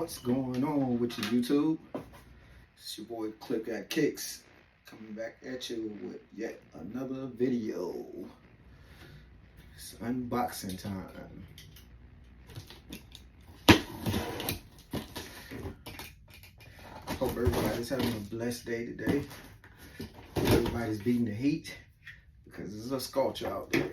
What's going on with you, YouTube? It's your boy Clip Got Kicks coming back at you with yet another video. It's unboxing time. Hope everybody's having a blessed day today. Everybody's beating the heat because there's a scorcher out there.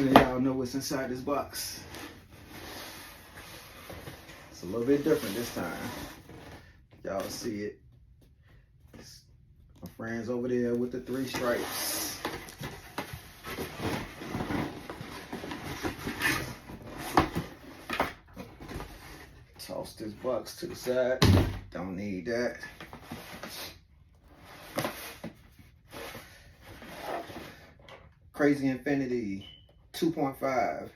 Y'all know what's inside this box. It's a little bit different this time. Y'all see it. It's my friends over there with the 3 stripes. Toss this box to the side. Don't need that. Crazy Infinity 2.5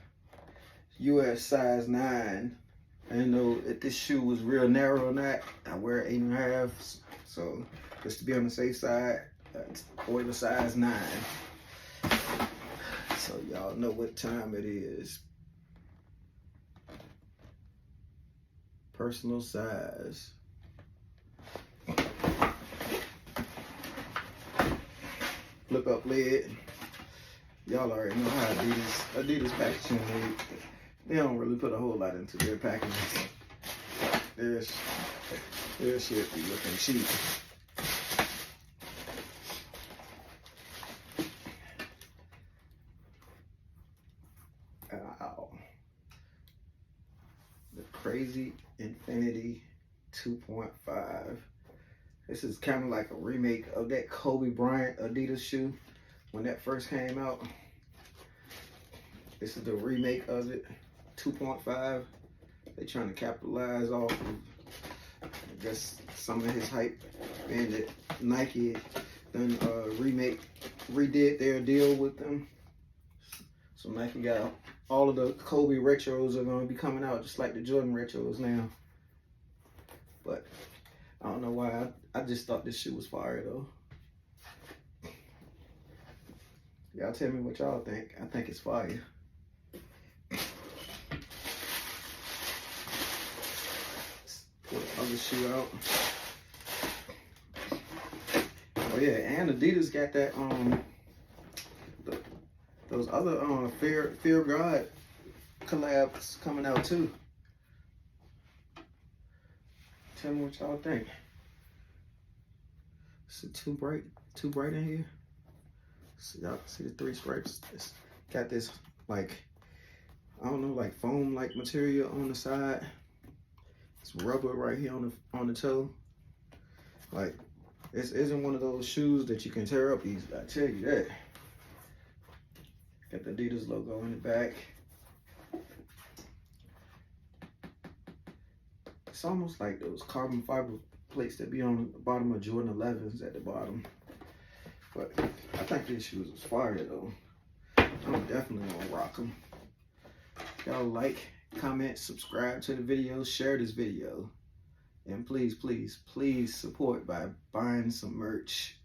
US size 9. I didn't know if this shoe was real narrow or not. I wear 8.5, so just to be on the safe side, order size 9. So y'all know what time it is. Personal size. Flip up lid. Y'all already know how Adidas packaging, they don't really put a whole lot into their packaging. Their shit be looking cheap. Wow. The Crazy Infinity 2.5. This is kind of like a remake of that Kobe Bryant Adidas shoe. When that first came out, this is the remake of it, 2.5. They're trying to capitalize off of, I guess, some of his hype, and that Nike then redid their deal with them. So Nike got all of the Kobe retros are going to be coming out just like the Jordan retros now. But I don't know why. I just thought this shoe was fire though. Y'all tell me what y'all think. I think it's fire. Pull the other shoe out. Oh yeah, and Adidas got that those other Fear God collabs coming out too. Tell me what y'all think. Is it too bright in here? So y'all can see the 3 stripes. It's got this, like, I don't know, like foam like material on the side. It's rubber right here on the toe. Like, this isn't one of those shoes that you can tear up easily, I tell you that. Got the Adidas logo in the back. It's almost like those carbon fiber plates that be on the bottom of Jordan 11s at the bottom. But I think these shoes is fire though. I'm definitely gonna rock them. Y'all like, comment, subscribe to the video, share this video. And please, please, please support by buying some merch.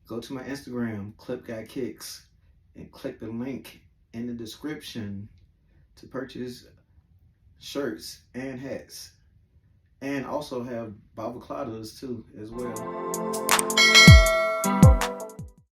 Go to my Instagram, Clip Got Kicks, and click the link in the description to purchase shirts and hats. And also have balaclavas too as well.